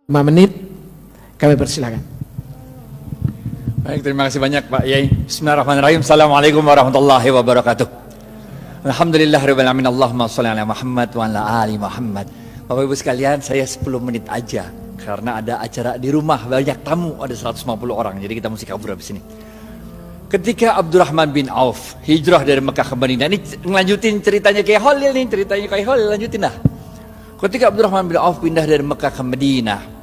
5 menit kami persilakan. Baik, terima kasih banyak Pak Yai. Bismillahirrahmanirrahim. Assalamualaikum warahmatullahi wabarakatuh. Alhamdulillahirabbil alamin. Allahumma shalli ala Muhammad wa ala ali Muhammad. Bapak Ibu sekalian, saya 10 menit aja karena ada acara di rumah, banyak tamu, ada 150 orang. Jadi kita mesti kabur habis ini. Ketika Abdurrahman bin Auf hijrah dari Mekah ke Madinah, ini ngelanjutin ceritanya kayak Khalil nih, ceritanya kayak Khalil, lanjutin dah. Ketika Abdurrahman bin Auf pindah dari Mekah ke Madinah,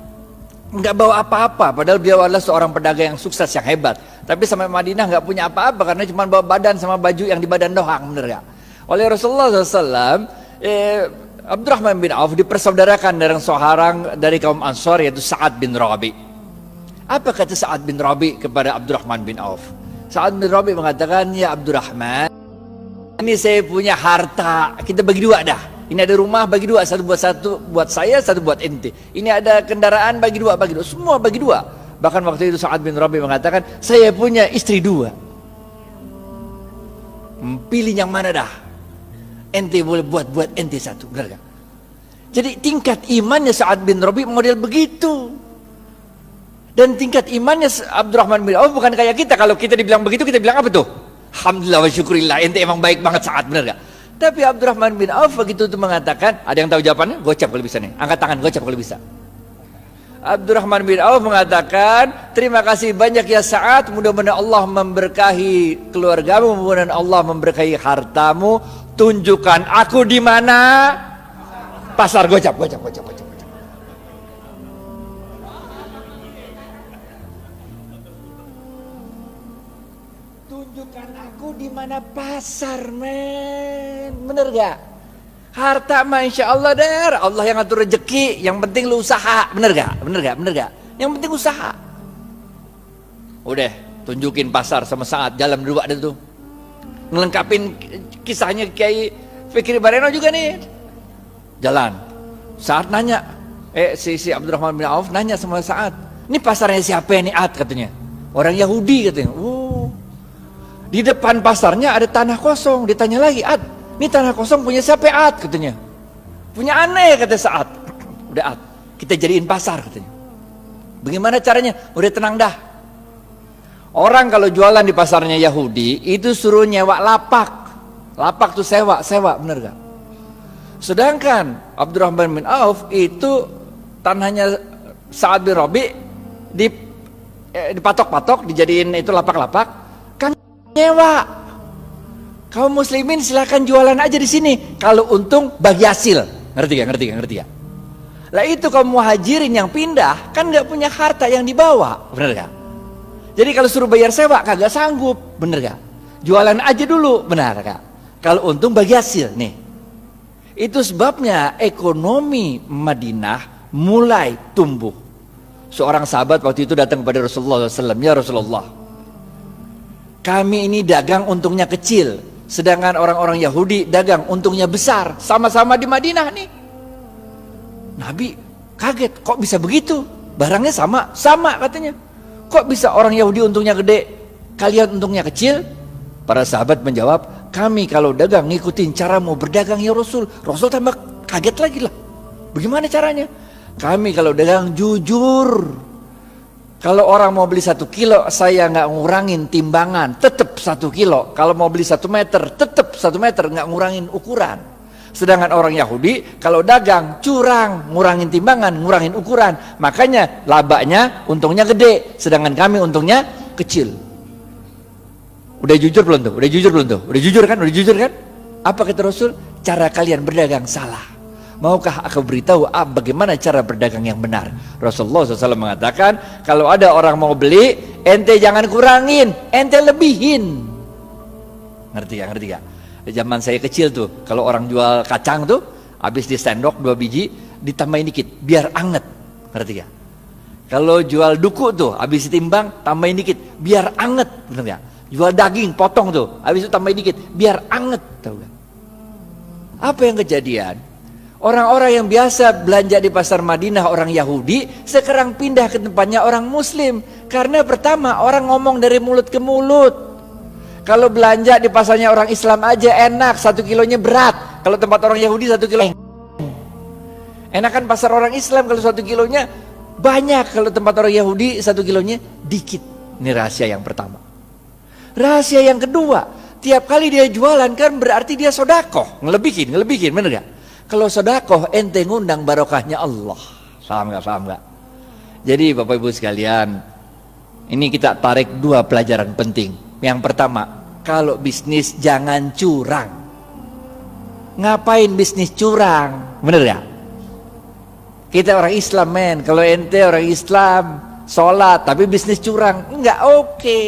nggak bawa apa-apa, padahal beliau adalah seorang pedagang yang sukses, yang hebat. Tapi sampai Madinah nggak punya apa-apa karena cuma bawa badan sama baju yang di badan doang, bener gak? Oleh Rasulullah SAW, Abdurrahman bin Auf dipersaudarakan dengan seorang dari kaum Ansar, yaitu Sa'ad bin Rabi. Apa kata Sa'ad bin Rabi kepada Abdurrahman bin Auf? Sa'ad bin Rabi mengatakan, ya Abdurrahman, ini saya punya harta, kita bagi dua dah. Ini ada rumah, bagi dua, satu buat saya, satu buat ente. Ini ada kendaraan, bagi dua, semua bagi dua. Bahkan waktu itu Sa'ad bin Rabi mengatakan, saya punya istri 2. Pilih yang mana dah? Ente boleh buat ente 1, benar gak? Jadi tingkat imannya Sa'ad bin Rabi model begitu. Dan tingkat imannya Abdurrahman bin Auf bukan kayak kita. Kalau kita dibilang begitu, kita bilang apa tuh? Alhamdulillah wa syukurillah, ente emang baik banget Sa'ad, benar gak? Tapi Abdurrahman bin Auf begitu itu mengatakan, ada yang tahu jawabannya? Gocap kalau bisa nih, angkat tangan, gocap kalau bisa. Abdurrahman bin Auf mengatakan, terima kasih banyak ya Sa'ad, mudah-mudahan Allah memberkahi keluargamu, mudah-mudahan Allah memberkahi hartamu. Tunjukkan aku di mana? Pasar. Gocap. Tunjukkan aku di mana pasar, men. Bener gak? Harta mah insya Allah der, Allah yang ngatur rezeki, yang penting lu usaha. Bener gak? Yang penting usaha. Udah, tunjukin pasar sama Sa'ad, jalan berdua ada tuh. Ngelengkapin kisahnya Kiai Fikri Bareno juga nih. Jalan. Sa'ad nanya, si Abdurrahman bin Auf nanya sama Sa'ad, ini pasarnya siapa nih Ad, katanya. Orang Yahudi katanya. Di depan pasarnya ada tanah kosong. Ditanya lagi, Ad, ini tanah kosong punya siapa Ad, katanya. Punya aneh, kata Sa'ad. Udah Ad, kita jadiin pasar, katanya. Bagaimana caranya? Udah tenang dah. Orang kalau jualan di pasarnya Yahudi itu suruh nyewa lapak. Lapak tuh sewa, bener gak? Sedangkan Abdurrahman bin Auf itu tanahnya Sa'ad bin Rabi dipatok-patok, dijadiin itu lapak-lapak, kan nyewa. Kaum muslimin silakan jualan aja di sini. Kalau untung bagi hasil. Ngerti gak? Lah itu kaum muhajirin yang pindah kan nggak punya harta yang dibawa, bener gak? Jadi kalau suruh bayar sewa kagak sanggup, bener gak? Jualan aja dulu, benar gak? Kalau untung bagi hasil nih. Itu sebabnya ekonomi Madinah mulai tumbuh. Seorang sahabat waktu itu datang kepada Rasulullah SAW, ya Rasulullah, kami ini dagang untungnya kecil, sedangkan orang-orang Yahudi dagang untungnya besar, sama-sama di Madinah nih. Nabi kaget, kok bisa begitu? Barangnya sama katanya. Kok bisa orang Yahudi untungnya gede, kalian untungnya kecil? Para sahabat menjawab, kami kalau dagang ngikutin cara mau berdagang ya Rasul. Rasul tambah kaget lagi lah. Bagaimana caranya? Kami kalau dagang jujur. Kalau orang mau beli 1 kilo, saya nggak ngurangin timbangan, tetap 1 kilo. Kalau mau beli 1 meter, tetap 1 meter, nggak ngurangin ukuran. Sedangkan orang Yahudi kalau dagang curang, ngurangin timbangan, ngurangin ukuran. Makanya labanya untungnya gede, sedangkan kami untungnya kecil. Udah jujur belum tuh? Udah jujur kan? Apa kata Rasul? Cara kalian berdagang salah. Maukah aku beritahu bagaimana cara berdagang yang benar? Rasulullah SAW mengatakan, kalau ada orang mau beli, ente jangan kurangin, ente lebihin. Ngerti gak? Di zaman saya kecil tuh, kalau orang jual kacang tuh, habis di sendok 2 biji, ditambahin dikit, biar anget. Ngerti gak? Kalau jual duku tuh, habis ditimbang, tambahin dikit, biar anget. Bener gak? Jual daging, potong tuh, habis itu tambahin dikit, biar anget. Tahu gak? Apa yang kejadian? Orang-orang yang biasa belanja di pasar Madinah, orang Yahudi, sekarang pindah ke tempatnya orang Muslim. Karena pertama, orang ngomong dari mulut ke mulut. Kalau belanja di pasarnya orang Islam aja enak, 1 kilonya berat. Kalau tempat orang Yahudi 1 kilo. Enakan pasar orang Islam kalau 1 kilonya Banyak kalau tempat orang Yahudi 1 kilonya dikit. Ini rahasia yang pertama. Rahasia yang kedua, tiap kali dia jualan kan berarti dia sodakoh, ngelebihin, bener gak? Kalau sodakoh ente ngundang barokahnya Allah. Paham gak? Jadi Bapak Ibu sekalian, ini kita tarik 2 pelajaran penting. Yang pertama, kalau bisnis jangan curang. Ngapain bisnis curang? Bener gak? Kita orang Islam men, kalau ente orang Islam sholat tapi bisnis curang, enggak oke.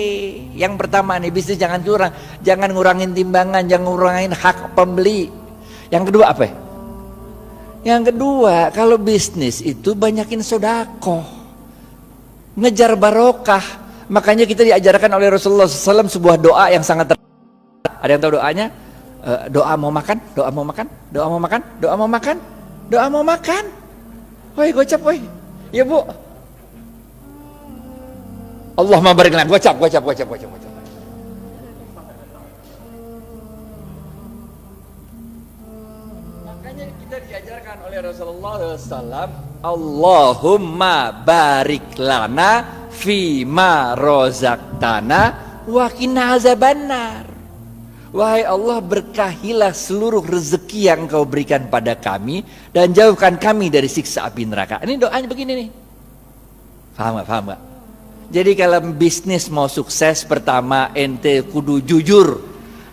Yang pertama nih, bisnis jangan curang, jangan ngurangin timbangan, jangan ngurangin hak pembeli. Yang kedua apa? Yang kedua, kalau bisnis itu banyakin sodakoh, ngejar barokah. Makanya kita diajarkan oleh Rasulullah SAW sebuah doa yang sangat ada yang tahu doanya? Doa mau makan, doa mau makan, doa mau makan, doa mau makan, doa mau makan. Woi gocap woi, ya bu. Allahumma barik lana, gocap. Makanya kita diajarkan oleh Rasulullah SAW, Allahumma barik lana fima rozaqtana wa qina azabannar. Wahai Allah, berkahilah seluruh rezeki yang Engkau berikan pada kami dan jauhkan kami dari siksa api neraka. Ini doanya begini nih. Paham gak? Jadi kalau bisnis mau sukses, pertama ente kudu jujur.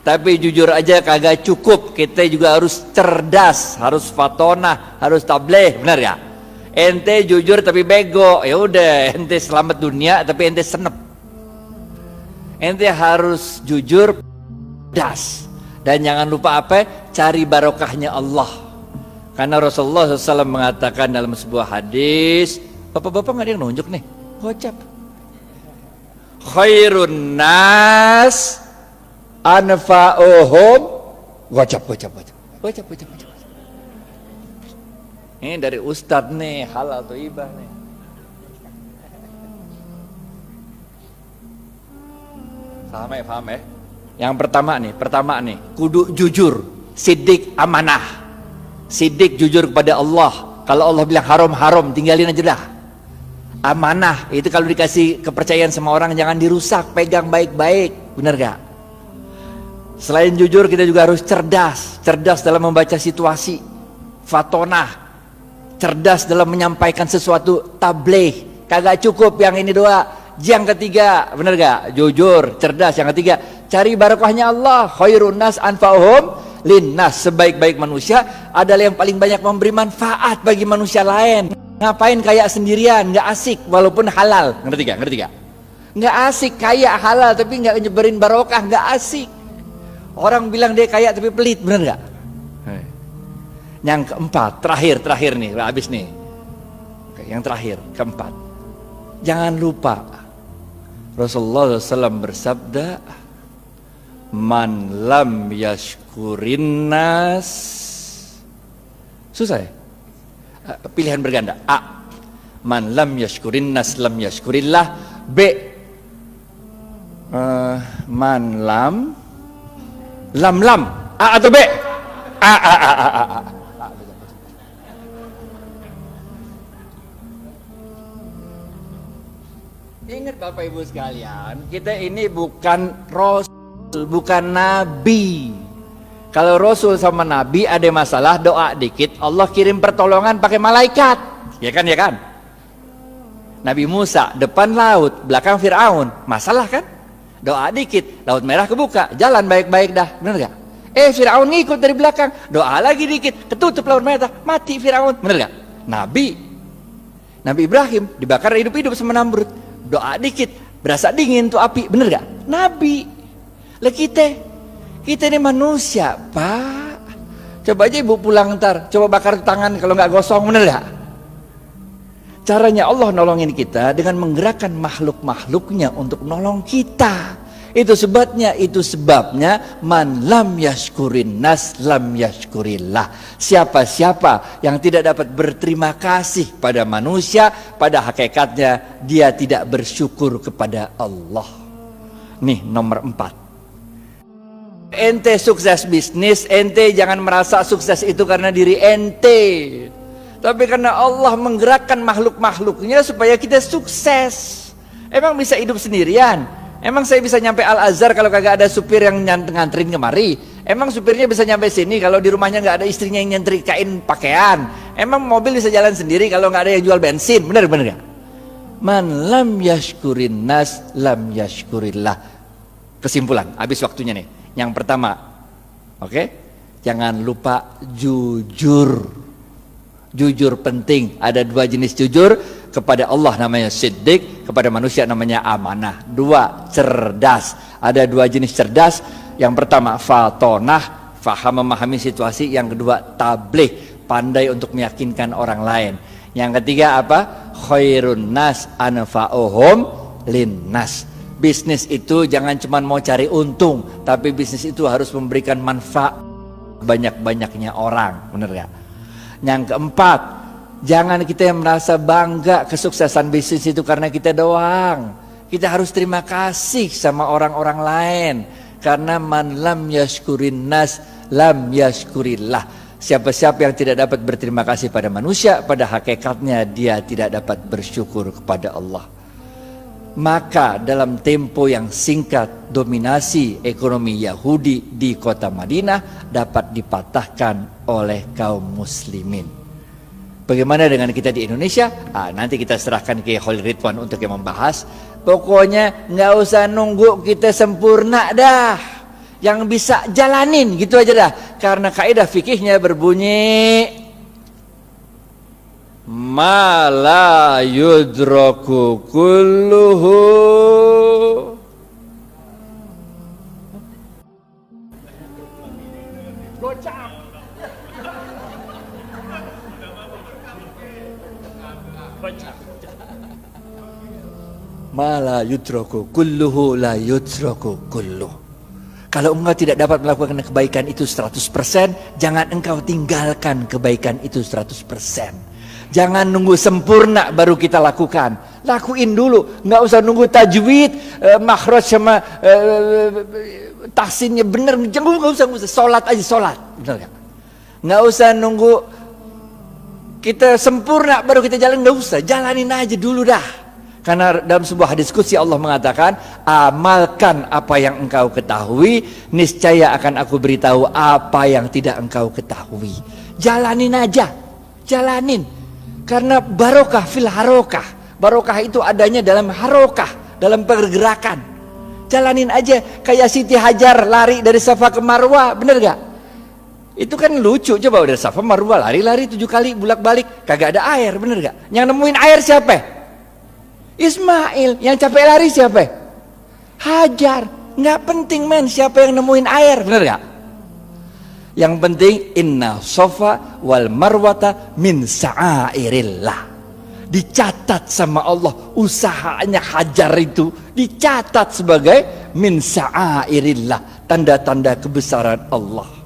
Tapi jujur aja kagak cukup, kita juga harus cerdas, harus fatonah, harus tabligh, benar ya? Ente jujur tapi bego, ya udah ente selamat dunia tapi ente senep. Ente harus jujur, dan jangan lupa apa? Cari barokahnya Allah. Karena Rasulullah SAW mengatakan dalam sebuah hadis, bapak-bapak nggak ada yang nunjuk nih, gocap. Khairun nas anfa'uhum, gocap. Ini dari Ustadz nih, halal atau ibah nih. Paham ya? Yang pertama nih, kudu jujur, sidik amanah. Sidik jujur kepada Allah. Kalau Allah bilang haram, tinggalin aja dah. Amanah, itu kalau dikasih kepercayaan sama orang jangan dirusak, pegang baik-baik. Benar gak? Selain jujur, kita juga harus cerdas dalam membaca situasi. Fatonah, cerdas dalam menyampaikan sesuatu, tabligh. Kagak cukup yang ini doa. Yang ketiga, benar gak? Jujur, cerdas. Yang ketiga, cari barokahnya Allah. Khairun nas anfa'uhum linnas. Sebaik-baik manusia adalah yang paling banyak memberi manfaat bagi manusia lain. Ngapain kaya sendirian, nggak asik walaupun halal. Ngerti gak? Nggak asik kaya halal tapi nggak nyebarin barokah, nggak asik. Orang bilang dia kaya tapi pelit, benar gak? Yang keempat, terakhir nih, habis nih. Yang terakhir, keempat, jangan lupa Rasulullah SAW bersabda, man lam yashkurin nas. Susah ya? Pilihan berganda. A, man lam yashkurin nas lam yashkurillah. B, man lam A atau B? A. Ingat Bapak Ibu sekalian, kita ini bukan Rasul, bukan Nabi. Kalau Rasul sama Nabi ada masalah, doa dikit, Allah kirim pertolongan pakai malaikat. Ya kan? Nabi Musa, depan laut, belakang Fir'aun, masalah kan? Doa dikit, laut merah kebuka, jalan baik-baik dah, bener gak? Fir'aun ngikut dari belakang, doa lagi dikit, ketutup laut merah, mati Fir'aun, bener gak? Nabi Ibrahim dibakar hidup-hidup sama Namrud, doa dikit, berasa dingin tuh api, bener gak? Nabi. Lah kita ini manusia, Pak. Coba aja ibu pulang ntar, coba bakar tangan kalau nggak gosong, bener gak? Caranya Allah nolongin kita dengan menggerakkan makhluk-makhluknya untuk nolong kita. Itu sebabnya man lam yashkurin nas lam yashkurillah. Siapa-siapa yang tidak dapat berterima kasih pada manusia, pada hakikatnya dia tidak bersyukur kepada Allah. Nih nomor 4. Ente sukses bisnis, ente jangan merasa sukses itu karena diri ente. Tapi karena Allah menggerakkan makhluk-makhluknya supaya kita sukses. Emang bisa hidup sendirian? Emang saya bisa nyampe Al-Azhar kalau kagak ada supir yang nganterin kemari? Emang supirnya bisa nyampe sini kalau di rumahnya nggak ada istrinya yang nyetrikain pakaian? Emang mobil bisa jalan sendiri kalau nggak ada yang jual bensin? Bener gak? Man lam yashkurin nas lam yashkurillah. Kesimpulan, habis waktunya nih. Yang pertama, oke? Jangan lupa jujur. Jujur penting. Ada 2 jenis jujur. Kepada Allah namanya siddiq, kepada manusia namanya amanah. 2, cerdas. Ada 2 jenis cerdas. Yang pertama fatonah, faham memahami situasi. Yang kedua tabligh, pandai untuk meyakinkan orang lain. Yang ketiga apa? Khairun nas anfa'uhum linnas. Bisnis itu jangan cuma mau cari untung, tapi bisnis itu harus memberikan manfaat banyak-banyaknya orang. Bener gak? Yang keempat, jangan kita yang merasa bangga kesuksesan bisnis itu karena kita doang. Kita harus terima kasih sama orang-orang lain. Karena man lam yashkurin nas lam yashkurillah. Siapa-siapa yang tidak dapat berterima kasih pada manusia, pada hakikatnya dia tidak dapat bersyukur kepada Allah. Maka dalam tempo yang singkat, dominasi ekonomi Yahudi di kota Madinah dapat dipatahkan oleh kaum muslimin. Bagaimana dengan kita di Indonesia? Nanti kita serahkan ke Khalil Ridwan untuk yang membahas. Pokoknya nggak usah nunggu kita sempurna dah. Yang bisa jalanin gitu aja dah. Karena kaidah fikihnya berbunyi ma la yudraku kulluhu ma la yudraku kulluhu la yudraku kulluh. Kalau engkau tidak dapat melakukan kebaikan itu 100%, jangan engkau tinggalkan kebaikan itu 100%. Jangan nunggu sempurna baru kita lakukan. Lakuin dulu, nggak usah nunggu tajwid, makhraj sama tahsinnya bener. Jangan nggak usah, sholat aja sholat, bener gak? Nggak usah nunggu kita sempurna baru kita jalan, nggak usah, jalanin aja dulu dah. Karena dalam sebuah hadis qudsi Allah mengatakan, amalkan apa yang engkau ketahui, niscaya akan aku beritahu apa yang tidak engkau ketahui. Jalanin aja, jalanin. Karena barokah fil harokah. Barokah itu adanya dalam harokah, dalam pergerakan. Jalanin aja kayak Siti Hajar lari dari Safa ke Marwah, bener gak? Itu kan lucu, coba udah Safa Marwah lari-lari 7 kali bolak-balik, kagak ada air, bener gak? Yang nemuin air siapa? Ismail. Yang capek lari siapa? Hajar. Nggak penting men siapa yang nemuin air, bener gak? Yang penting inna sofa wal marwata min sa'airillah. Dicatat sama Allah usahanya Hajar itu, dicatat sebagai min sa'airillah, tanda-tanda kebesaran Allah.